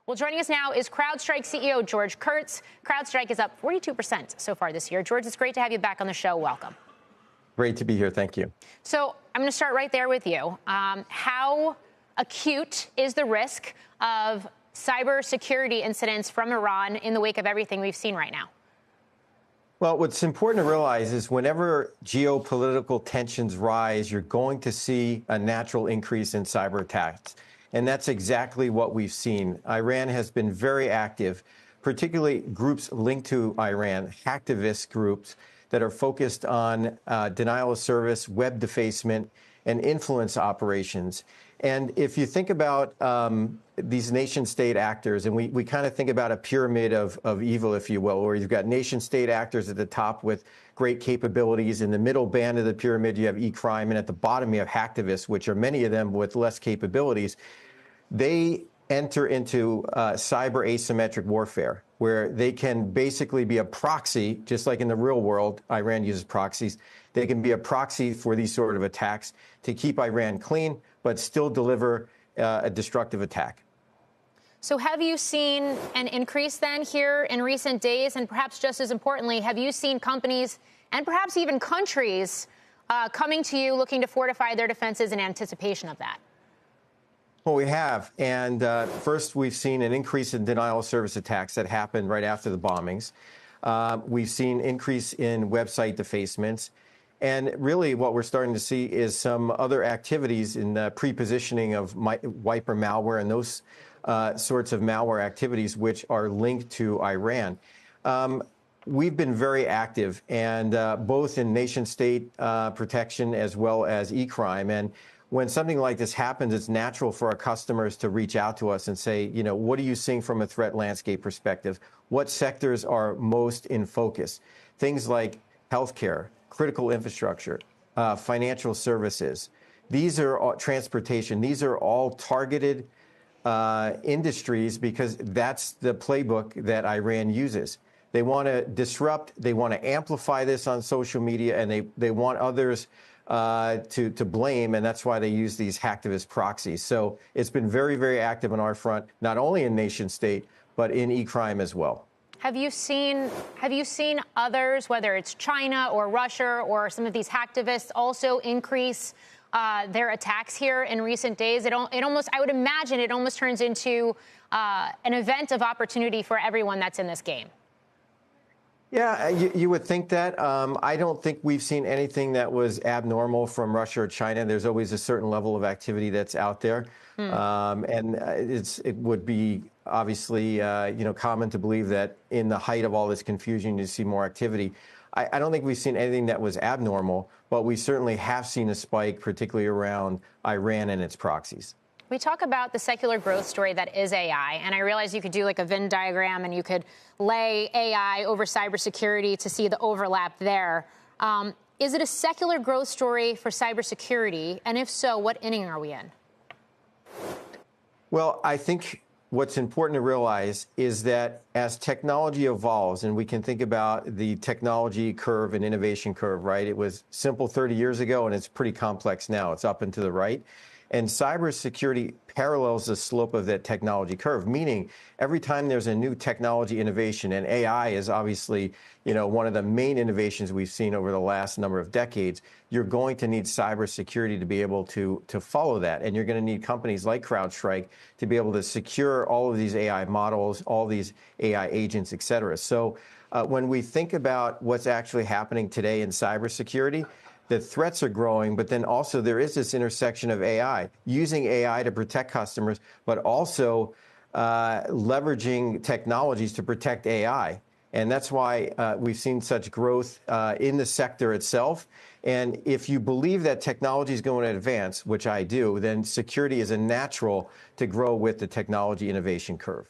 Well, joining us now is CrowdStrike CEO George Kurtz. CrowdStrike is up 42% so far this year. George, it's great to have you back on the show. Welcome. Great to be here. Thank you. So I'm going to start right there with you. How acute is the risk of cybersecurity incidents from Iran in the wake of everything we've seen right now? Well, what's important to realize is whenever geopolitical tensions rise, you're going to see a natural increase in cyber attacks. And that's exactly what we've seen. Iran has been very active, particularly groups linked to Iran, hacktivist groups that are focused on denial of service, web defacement, and influence operations. And if you think about these nation-state actors, and we kind of think about a pyramid of evil, if you will, where you've got nation-state actors at the top with great capabilities. In the middle band of the pyramid, you have e-crime, and at the bottom, you have hacktivists, which are many of them with less capabilities. They enter into cyber asymmetric warfare, where they can basically be a proxy, just like in the real world, Iran uses proxies. They can be a proxy for these sort of attacks to keep Iran clean, but still deliver a destructive attack. So have you seen an increase then here in recent days? And perhaps just as importantly, have you seen companies and perhaps even countries coming to you looking to fortify their defenses in anticipation of that? Well, we have. And first, we've seen an increase in denial of service attacks that happened right after the bombings. We've seen increase in website defacements. And really what we're starting to see is some other activities in the pre-positioning of wiper malware and those sorts of malware activities which are linked to Iran. We've been very active, and both in nation-state protection as well as e-crime. And when something like this happens, it's natural for our customers to reach out to us and say, you know, what are you seeing from a threat landscape perspective? What sectors are most in focus? Things like healthcare, critical infrastructure, financial services. These are all, transportation. These are all targeted industries because that's the playbook that Iran uses. They want to disrupt. They want to amplify this on social media, and they want others to blame, and that's why they use these hacktivist proxies. So it's been very, very active on our front, not only in nation state, but in e-crime as well. Have you seen others, whether it's China or Russia or some of these hacktivists, also increase their attacks here in recent days? It almost, I would imagine, it almost turns into an event of opportunity for everyone that's in this game. Yeah, you would think that. I don't think we've seen anything that was abnormal from Russia or China. There's always a certain level of activity that's out there. And it would be obviously common to believe that in the height of all this confusion, you see more activity. I don't think we've seen anything that was abnormal, but we certainly have seen a spike, particularly around Iran and its proxies. We talk about the secular growth story that is AI, and I realize you could do like a Venn diagram and you could lay AI over cybersecurity to see the overlap there. Is it a secular growth story for cybersecurity? And if so, what inning are we in? Well, I think what's important to realize is that as technology evolves, and we can think about the technology curve and innovation curve, right? It was simple 30 years ago, and it's pretty complex now. It's up and to the right. And cybersecurity parallels the slope of that technology curve, meaning every time there's a new technology innovation, and AI is obviously, one of the main innovations we've seen over the last number of decades, you're going to need cybersecurity to be able to follow that. And you're going to need companies like CrowdStrike to be able to secure all of these AI models, all these AI agents, et cetera. So when we think about what's actually happening today in cybersecurity, the threats are growing, but then also there is this intersection of AI, using AI to protect customers, but also leveraging technologies to protect AI. And that's why we've seen such growth in the sector itself. And if you believe that technology is going to advance, which I do, then security is a natural to grow with the technology innovation curve.